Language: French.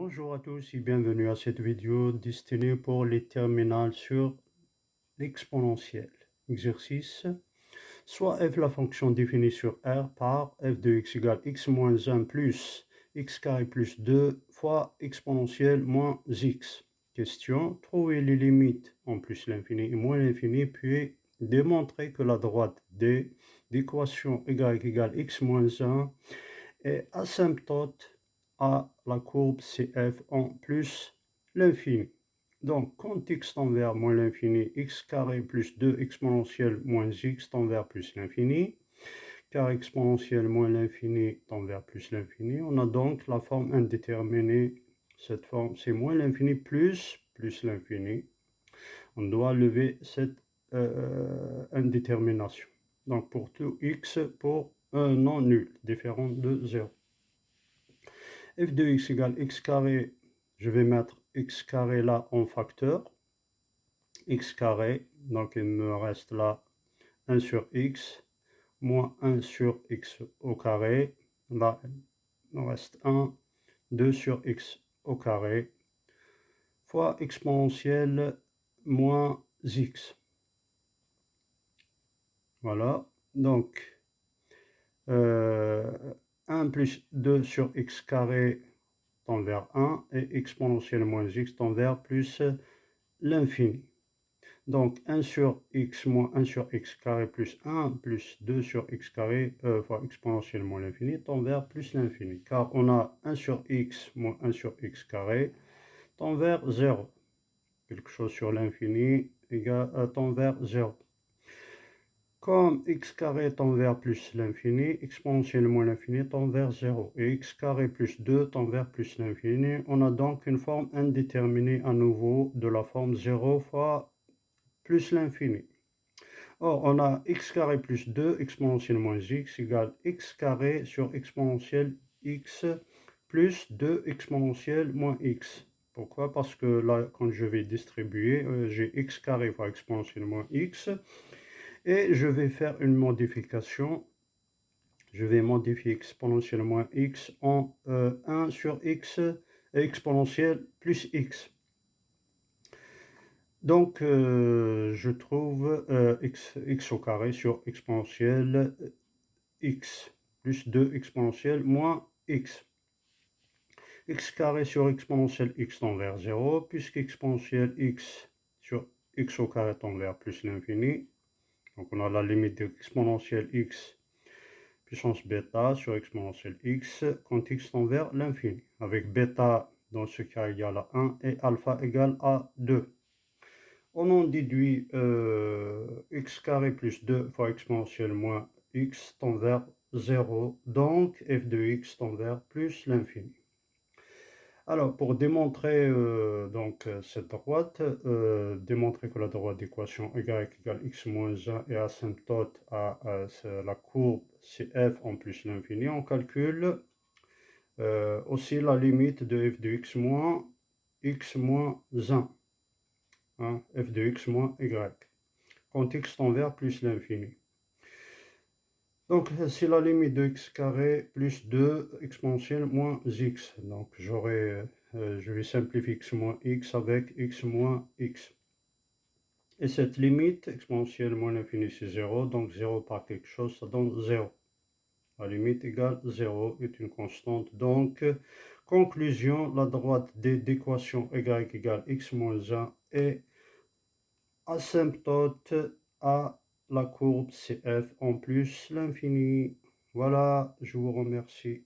Bonjour à tous et bienvenue à cette vidéo destinée pour les terminales sur l'exponentielle. Exercice. Soit f la fonction définie sur R par f de x égale x moins 1 plus x carré plus 2 fois exponentielle moins x. Question. Trouver les limites en plus l'infini et moins l'infini, puis démontrer que la droite D d'équation y égale x moins 1 est asymptote à la courbe CF en plus l'infini. Donc, quand x tend vers moins l'infini, x carré plus 2 exponentielle moins x tend vers plus l'infini, car exponentielle moins l'infini tend vers plus l'infini. On a donc la forme indéterminée. Cette forme, c'est moins l'infini plus l'infini. On doit lever cette indétermination. Donc, pour tout x, pour un non nul, différent de 0. f de x égale x carré, je vais mettre x carré là en facteur, x carré, donc il me reste là 1 sur x, moins 1 sur x au carré, là il me reste 1, 2 sur x au carré, fois exponentielle moins x. Voilà, donc 1 plus 2 sur x carré tend vers 1 et exponentielle moins x tend vers plus l'infini. Donc 1 sur x moins 1 sur x carré plus 1 plus 2 sur x carré fois exponentielle moins l'infini tend vers plus l'infini. Car on a 1 sur x moins 1 sur x carré tend vers 0. Quelque chose sur l'infini tend vers 0. Comme x carré tend vers plus l'infini, exponentielle moins l'infini tend vers 0. Et x carré plus 2 tend vers plus l'infini. On a donc une forme indéterminée à nouveau de la forme 0 fois plus l'infini. Or, on a x carré plus 2 exponentielle moins x égale x carré sur exponentielle x plus 2 exponentielle moins x. Pourquoi? Parce que là, quand je vais distribuer, j'ai x carré fois exponentielle moins x. Et je vais faire une modification. Je vais modifier exponentielle moins x en 1 sur x exponentielle plus x. Donc, je trouve x au carré sur exponentielle x plus 2 exponentielle moins x. X carré sur exponentielle x tend vers 0, puisque exponentielle x sur x au carré tend vers plus l'infini. Donc on a la limite d'exponentielle x puissance bêta sur exponentielle x quand x tend vers l'infini, avec bêta dans ce cas égale à 1 et alpha égale à 2. On en déduit x carré plus 2 fois exponentielle moins x tend vers 0, donc f de x tend vers plus l'infini. Alors, pour démontrer cette droite, démontrer que la droite d'équation y égale x moins 1 est asymptote à la courbe CF en plus l'infini, on calcule aussi la limite de f de x moins 1, hein, f de x moins y, quand x tend vers plus l'infini. Donc, c'est la limite de x carré plus 2 exponentielle moins x. Donc, je vais simplifier x moins x avec x moins x. Et cette limite, exponentielle moins l'infini, c'est 0. Donc, 0 par quelque chose, ça donne 0. La limite égale 0 est une constante. Donc, conclusion, la droite d'équation y égale x moins 1 est asymptote à la courbe CF en plus l'infini. Voilà, je vous remercie.